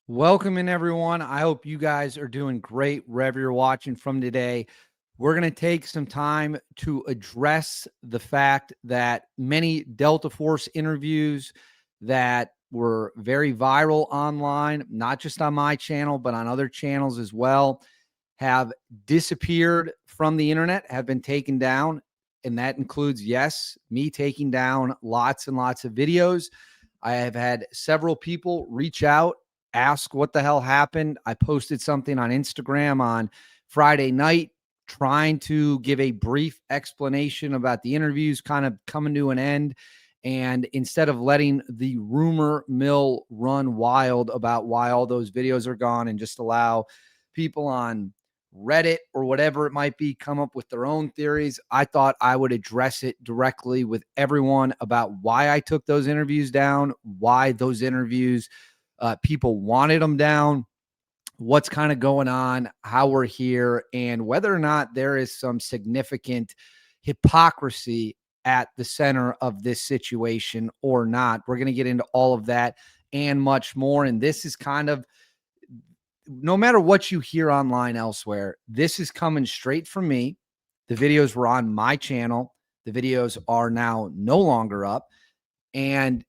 Welcome in, everyone. I hope you guys are doing great wherever you're watching from today. We're going to take some time to address the fact that many Delta Force interviews that were very viral online, not just on my channel, but on other channels as well, have disappeared from the internet, have been taken down. And that includes, yes, me taking down lots and lots of videos. I have had several people reach out, ask what the hell happened. I posted something on Instagram on Friday night trying to give a brief explanation about the interviews kind of coming to an end. And instead of letting the rumor mill run wild about why all those videos are gone and just allow people on Reddit or whatever it might be come up with their own theories, I thought I would address it directly with everyone about why I took those interviews down, why those interviews people wanted them down, what's kind of going on, how we're here, and whether or not there is some significant hypocrisy at the center of this situation or not. We're going to get into all of that and much more. And this is kind of, no matter what you hear online elsewhere, this is coming straight from me. The videos were on my channel. The videos are now no longer up. And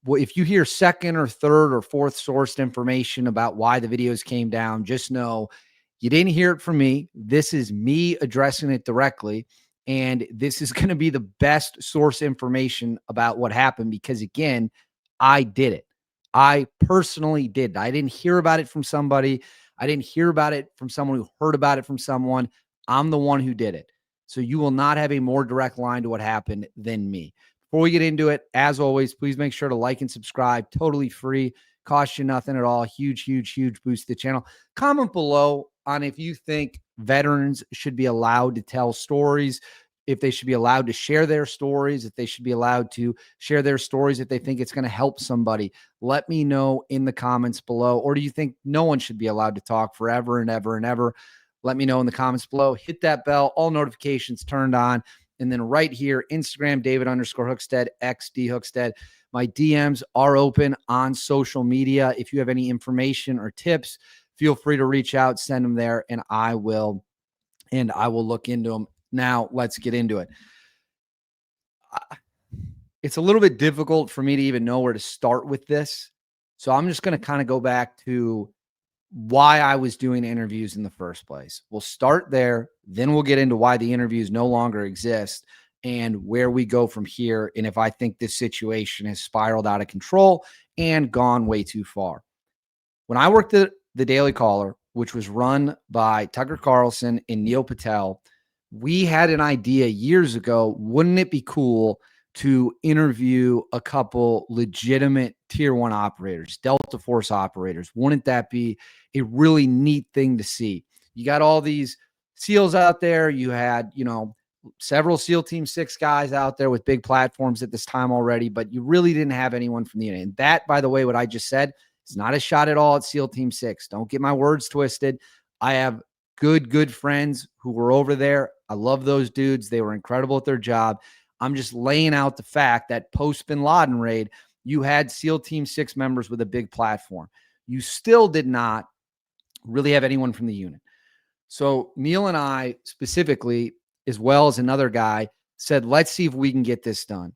if you hear second or third or fourth sourced information about why the videos came down, just know you didn't hear it from me. This is me addressing it directly. And this is going to be the best source information about what happened because, again, I did it. I personally did. I didn't hear about it from somebody. I didn't hear about it from someone who heard about it from someone. I'm the one who did it. So you will not have a more direct line to what happened than me. Before we get into it, as always, please make sure to like and subscribe. Totally free. Cost you nothing at all. Huge, huge, huge boost to the channel. Comment below on if you think veterans should be allowed to tell stories, if they should be allowed to share their stories, if they should be allowed to share their stories, if they think it's going to help somebody. Let me know in the comments below. Or do you think no one should be allowed to talk forever and ever and ever? Let me know in the comments below. Hit that bell, all notifications turned on. And then right here, Instagram, David_Hookstead, XD Hookstead. My DMs are open on social media. If you have any information or tips, feel free to reach out, send them there, and I will look into them. Now, let's get into it. It's a little bit difficult for me to even know where to start with this. So I'm just going to kind of go back to why I was doing interviews in the first place. We'll start there. Then we'll get into why the interviews no longer exist and where we go from here. And if I think this situation has spiraled out of control and gone way too far. When I worked at the Daily Caller, which was run by Tucker Carlson and Neil Patel, we had an idea years ago. Wouldn't it be cool to interview a couple legitimate tier 1 operators, Delta Force operators? Wouldn't that be a really neat thing to see? You got all these SEALs out there. You had, several SEAL Team 6 guys out there with big platforms at this time already, but you really didn't have anyone from the internet. And that, by the way, what I just said is not a shot at all at SEAL Team 6. Don't get my words twisted. I have good friends who were over there. I love those dudes. They were incredible at their job. I'm just laying out the fact that post Bin Laden raid, you had SEAL Team 6 members with a big platform. You still did not really have anyone from the unit. So Neil and I specifically, as well as another guy, said, let's see if we can get this done.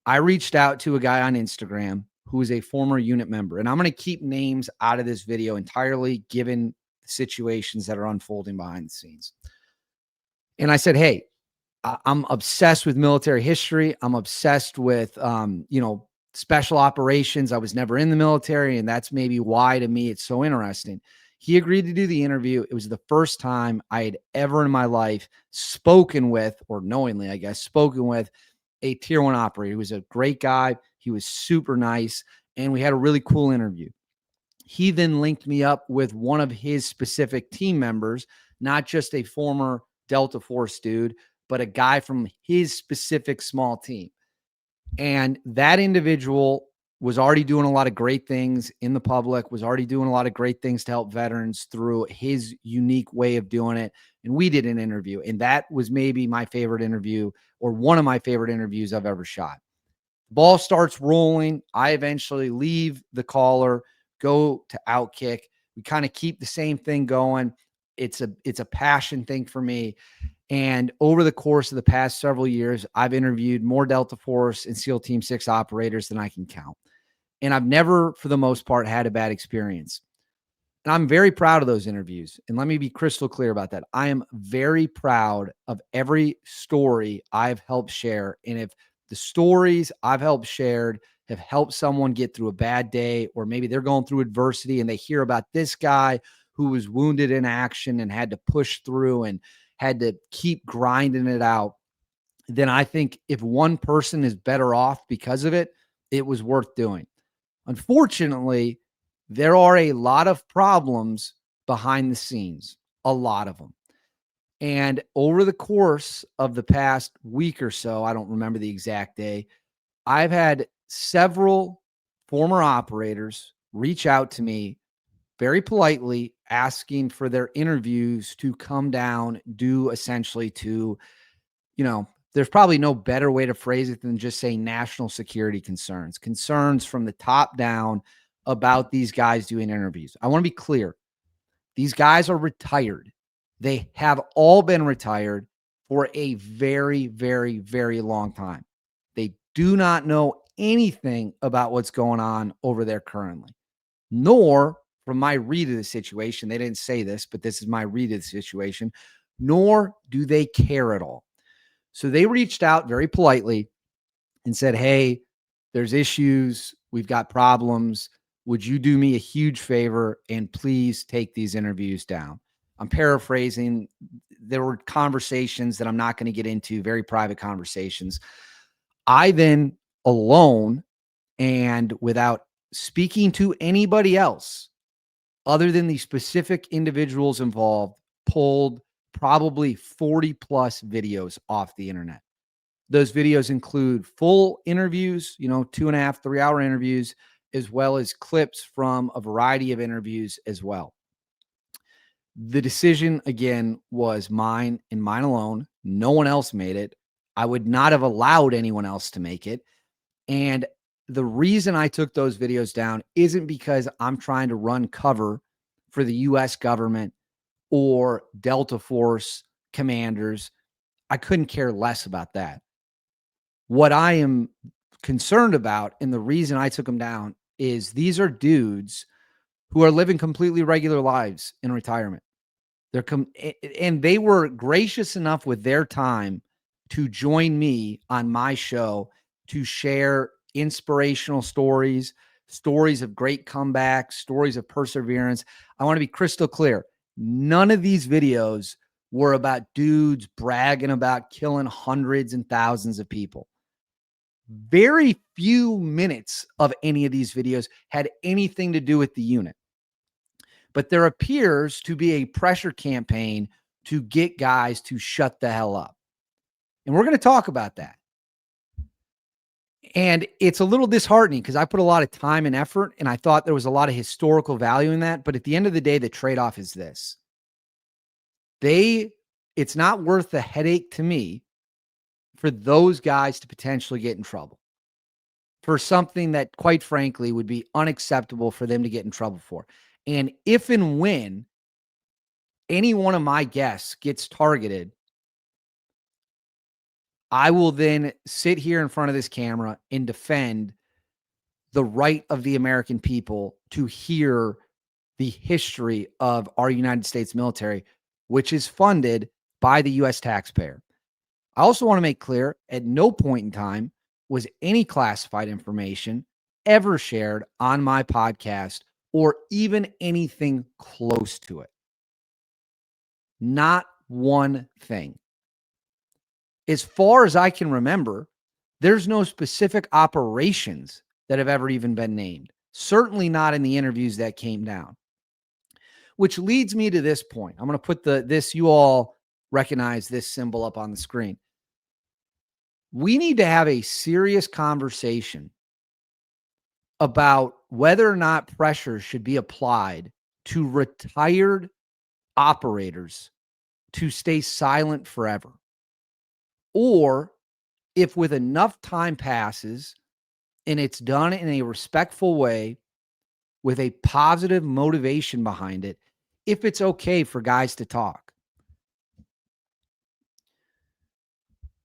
I reached out to a guy on Instagram who is a former unit member, and I'm going to keep names out of this video entirely given the situations that are unfolding behind the scenes. And I said, hey, I'm obsessed with military history. I'm obsessed with, special operations. I was never in the military, and that's maybe why to me it's so interesting. He agreed to do the interview. It was the first time I had ever in my life spoken with, or knowingly, I guess, spoken with a tier 1 operator. He was a great guy. He was super nice, and we had a really cool interview. He then linked me up with one of his specific team members, not just a former Delta Force dude, but a guy from his specific small team. And that individual was already doing a lot of great things in the public, was already doing a lot of great things to help veterans through his unique way of doing it. And we did an interview, and that was maybe my favorite interview, or one of my favorite interviews I've ever shot. Ball starts rolling. I eventually leave the caller, go to Outkick. We kind of keep the same thing going. It's a passion thing for me. And over the course of the past several years, I've interviewed more Delta Force and SEAL Team 6 operators than I can count. And I've never, for the most part, had a bad experience. And I'm very proud of those interviews. And let me be crystal clear about that. I am very proud of every story I've helped share. And if the stories I've helped shared have helped someone get through a bad day, or maybe they're going through adversity and they hear about this guy who was wounded in action and had to push through and had to keep grinding it out, then I think if one person is better off because of it, it was worth doing. Unfortunately, there are a lot of problems behind the scenes, a lot of them. And over the course of the past week or so, I don't remember the exact day, I've had several former operators reach out to me very politely asking for their interviews to come down due essentially to, there's probably no better way to phrase it than just say national security concerns from the top down about these guys doing interviews. I want to be clear. These guys are retired. They have all been retired for a very, very, very long time. They do not know anything about what's going on over there currently, nor from my read of the situation, they didn't say this, but this is my read of the situation, nor do they care at all. So they reached out very politely and said, hey, there's issues. We've got problems. Would you do me a huge favor and please take these interviews down? I'm paraphrasing. There were conversations that I'm not going to get into, very private conversations. I then, alone and without speaking to anybody else other than the specific individuals involved, pulled probably 40 plus videos off the internet. Those videos include full interviews, 2.5, 3 hour interviews, as well as clips from a variety of interviews as well. The decision, again, was mine and mine alone. No one else made it. I would not have allowed anyone else to make it. And the reason I took those videos down isn't because I'm trying to run cover for the US government or Delta Force commanders. I couldn't care less about that. What I am concerned about, and the reason I took them down, is these are dudes who are living completely regular lives in retirement. And they were gracious enough with their time to join me on my show to share inspirational stories, stories of great comebacks, stories of perseverance. I want to be crystal clear. None of these videos were about dudes bragging about killing hundreds and thousands of people. Very few minutes of any of these videos had anything to do with the unit. But there appears to be a pressure campaign to get guys to shut the hell up. And we're going to talk about that. And it's a little disheartening because I put a lot of time and effort and I thought there was a lot of historical value in that. But at the end of the day, the trade-off is this. It's not worth the headache to me for those guys to potentially get in trouble for something that, quite frankly, would be unacceptable for them to get in trouble for. And if and when any one of my guests gets targeted, I will then sit here in front of this camera and defend the right of the American people to hear the history of our United States military, which is funded by the U.S. taxpayer. I also want to make clear, at no point in time was any classified information ever shared on my podcast or even anything close to it. Not one thing. As far as I can remember, there's no specific operations that have ever even been named. Certainly not in the interviews that came down. Which leads me to this point. I'm going to put this, you all recognize this symbol up on the screen. We need to have a serious conversation about whether or not pressure should be applied to retired operators to stay silent forever. Or if with enough time passes and it's done in a respectful way, with a positive motivation behind it if it's okay for guys to talk.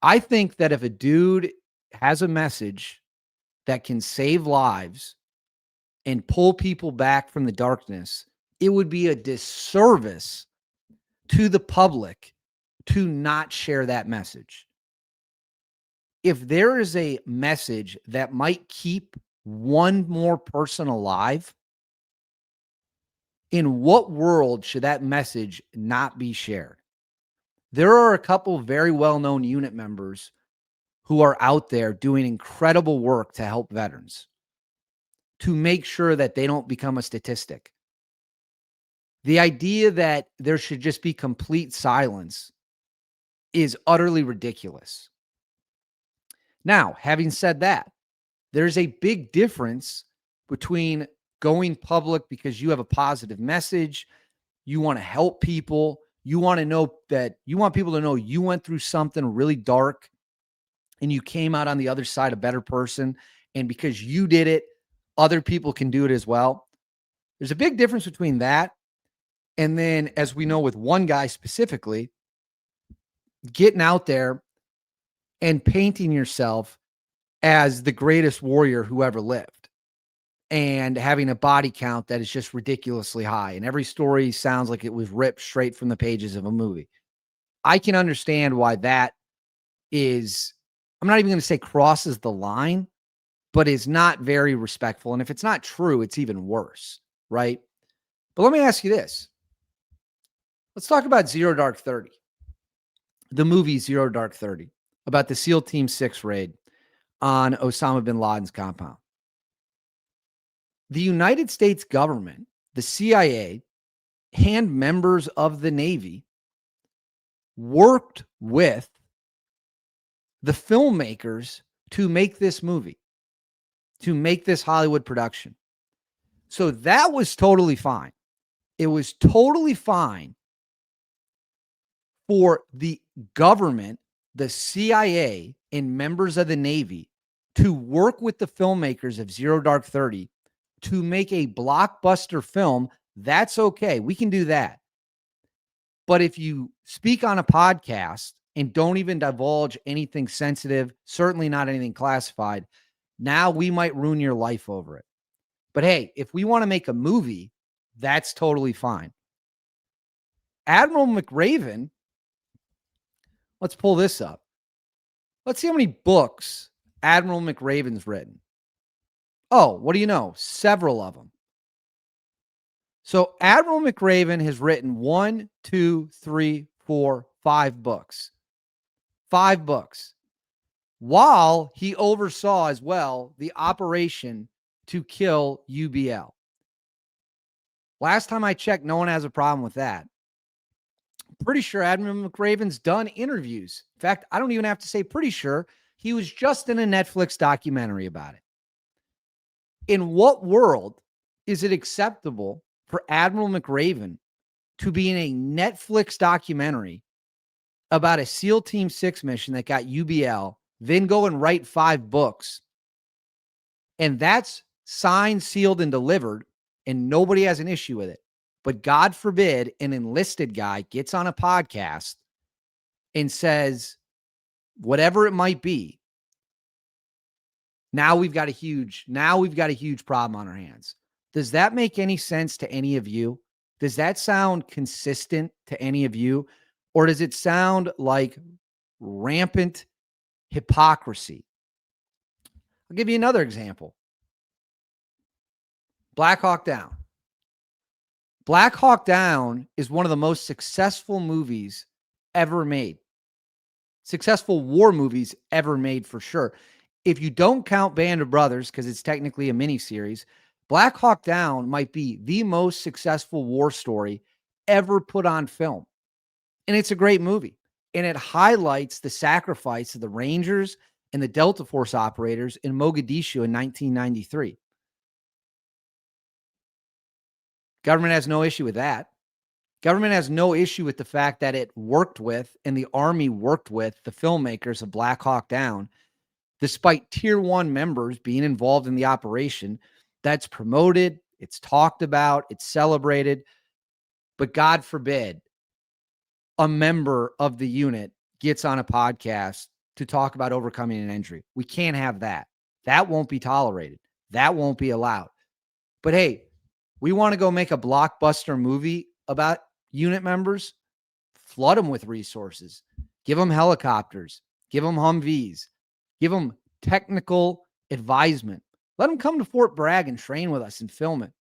I think that if a dude has a message that can save lives and pull people back from the darkness, it would be a disservice to the public to not share that message. If there is a message that might keep one more person alive, in what world should that message not be shared? There are a couple very well-known unit members who are out there doing incredible work to help veterans, to make sure that they don't become a statistic. The idea that there should just be complete silence is utterly ridiculous. Now, having said that, there's a big difference between going public because you have a positive message, you want to help people, you want people to know you went through something really dark and you came out on the other side a better person. And because you did it, other people can do it as well. There's a big difference between that. And then, as we know with one guy specifically, getting out there and painting yourself as the greatest warrior who ever lived and having a body count that is just ridiculously high. And every story sounds like it was ripped straight from the pages of a movie. I can understand why that is, I'm not even going to say crosses the line, but is not very respectful. And if it's not true, it's even worse, right? But let me ask you this. Let's talk about Zero Dark 30, the movie Zero Dark 30, about the SEAL Team 6 raid on Osama bin Laden's compound. The United States government, the CIA, and members of the Navy worked with the filmmakers to make this movie, to make this Hollywood production. So that was totally fine. It was totally fine for the government, the CIA, and members of the Navy to work with the filmmakers of Zero Dark 30 to make a blockbuster film. That's okay. We can do that. But if you speak on a podcast and don't even divulge anything sensitive, certainly not anything classified, now we might ruin your life over it. But hey, if we want to make a movie, that's totally fine. Admiral McRaven, let's pull this up. Let's see how many books Admiral McRaven's written. Oh, what do you know? Several of them. So Admiral McRaven has written 1, 2, 3, 4, 5 books. 5 books. While he oversaw as well the operation to kill UBL. Last time I checked, no one has a problem with that. I'm pretty sure Admiral McRaven's done interviews. In fact, I don't even have to say pretty sure. He was just in a Netflix documentary about it. In what world is it acceptable for Admiral McRaven to be in a Netflix documentary about a SEAL Team 6 mission that got UBL, then go and write 5 books, and that's signed, sealed, and delivered, and nobody has an issue with it? But God forbid an enlisted guy gets on a podcast and says whatever it might be. Now we've got a huge problem on our hands. Does that make any sense to any of you? Does that sound consistent to any of you? Or does it sound like rampant hypocrisy? I'll give you another example. Black Hawk Down. Black Hawk Down is one of the most successful movies ever made. Successful war movies ever made, for sure. If you don't count Band of Brothers, because it's technically a miniseries, Black Hawk Down might be the most successful war story ever put on film. And it's a great movie. And it highlights the sacrifice of the Rangers and the Delta Force operators in Mogadishu in 1993. Government has no issue with that. Government has no issue with the fact that it worked with, and the Army worked with, the filmmakers of Black Hawk Down, despite Tier 1 members being involved in the operation. That's promoted. It's talked about, it's celebrated, but God forbid a member of the unit gets on a podcast to talk about overcoming an injury. We can't have that. That won't be tolerated. That won't be allowed. But hey, we want to go make a blockbuster movie about unit members, flood them with resources, give them helicopters, give them Humvees, give them technical advisement. Let them come to Fort Bragg and train with us and film it.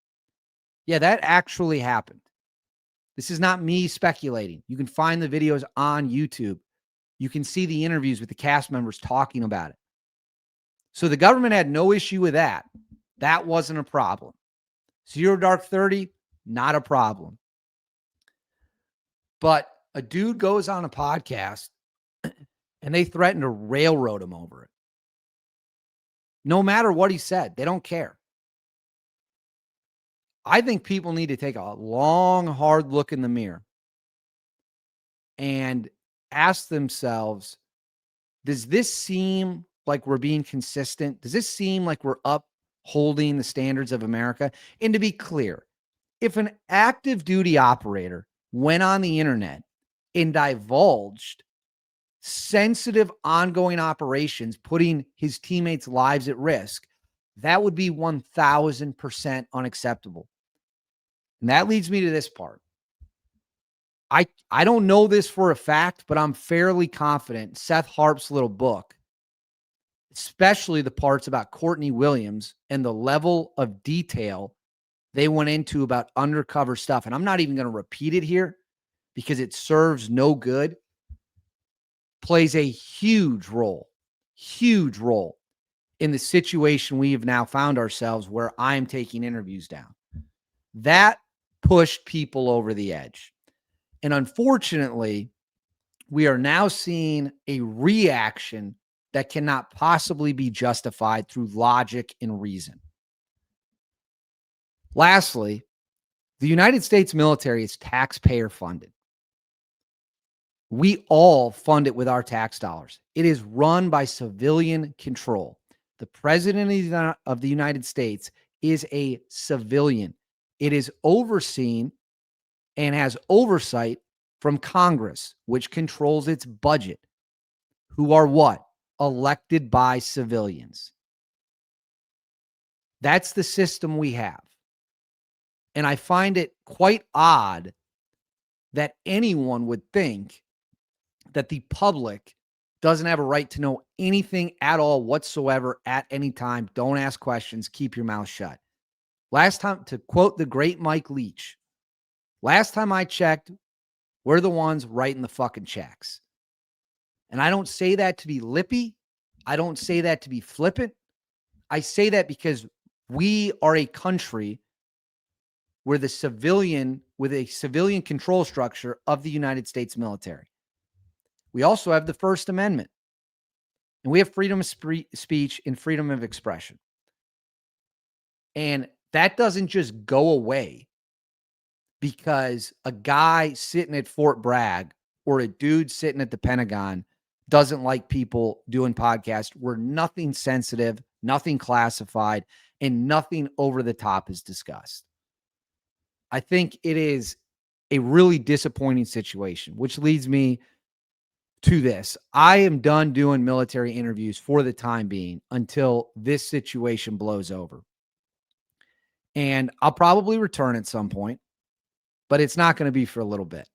Yeah, that actually happened. This is not me speculating. You can find the videos on YouTube. You can see the interviews with the cast members talking about it. So the government had no issue with that. That wasn't a problem. Zero Dark 30, not a problem. But a dude goes on a podcast and they threaten to railroad him over it. No matter what he said, they don't care. I think people need to take a long, hard look in the mirror and ask themselves, does this seem like we're being consistent? Does this seem like we're upholding the standards of America? And to be clear, if an active duty operator went on the internet and divulged sensitive ongoing operations, putting his teammates' lives at risk, that would be 1,000% unacceptable. And that leads me to this part. I don't know this for a fact, but I'm fairly confident Seth Harp's little book, especially the parts about Courtney Williams and the level of detail they went into about undercover stuff. And I'm not even going to repeat it here because it serves no good, plays a huge role in the situation we have now found ourselves where I'm taking interviews down. That pushed people over the edge. And unfortunately, we are now seeing a reaction that cannot possibly be justified through logic and reason. Lastly, the United States military is taxpayer funded. We all fund it with our tax dollars. It is run by civilian control. The president of the United States is a civilian. It is overseen and has oversight from Congress, which controls its budget, who are what? Elected by civilians. That's the system we have. And I find it quite odd that anyone would think that the public doesn't have a right to know anything at all whatsoever at any time. Don't ask questions. Keep your mouth shut. Last time, to quote the great Mike Leach, last time I checked, we're the ones writing the fucking checks. And I don't say that to be lippy. I don't say that to be flippant. I say that because we are a country where with a civilian control structure of the United States military. We also have the First Amendment, and we have freedom of speech and freedom of expression. And that doesn't just go away because a guy sitting at Fort Bragg or a dude sitting at the Pentagon doesn't like people doing podcasts where nothing sensitive, nothing classified, and nothing over the top is discussed. I think it is a really disappointing situation, which leads me to this. I am done doing military interviews for the time being until this situation blows over. And I'll probably return at some point, but it's not going to be for a little bit.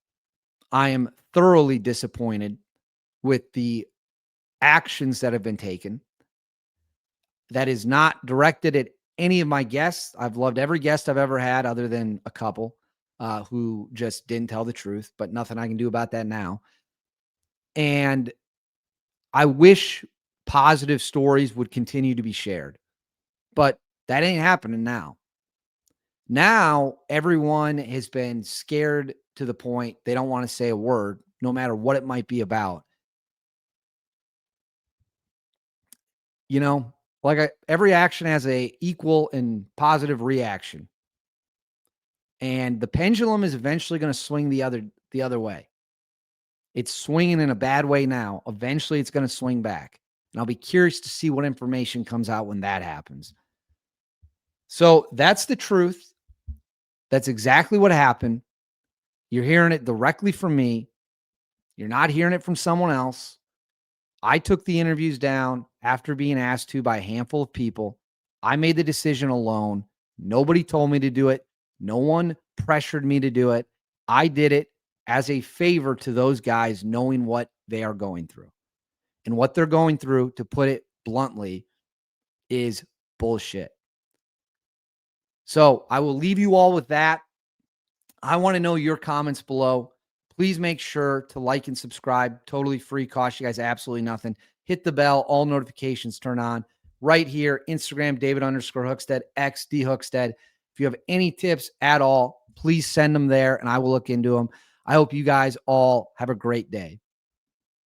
I am thoroughly disappointed with the actions that have been taken. That is not directed at any of my guests. I've loved every guest I've ever had other than a couple who just didn't tell the truth, but nothing I can do about that now. And I wish positive stories would continue to be shared, but that ain't happening now. Now, everyone has been scared to the point they don't want to say a word, no matter what it might be about. You know, like every action has a equal and positive reaction. And the pendulum is eventually going to swing the other way. It's swinging in a bad way now. Eventually, it's going to swing back. And I'll be curious to see what information comes out when that happens. So that's the truth. That's exactly what happened. You're hearing it directly from me. You're not hearing it from someone else. I took the interviews down after being asked to by a handful of people. I made the decision alone. Nobody told me to do it. No one pressured me to do it. I did it as a favor to those guys, knowing what they are going through. And what they're going through, to put it bluntly, is bullshit. So I will leave you all with that. I want to know your comments below. Please make sure to like and subscribe. Totally free. Cost you guys absolutely nothing. Hit the bell. All notifications turn on right here. Instagram, David_Hookstead, X D Hookstead. If you have any tips at all, please send them there and I will look into them. I hope you guys all have a great day.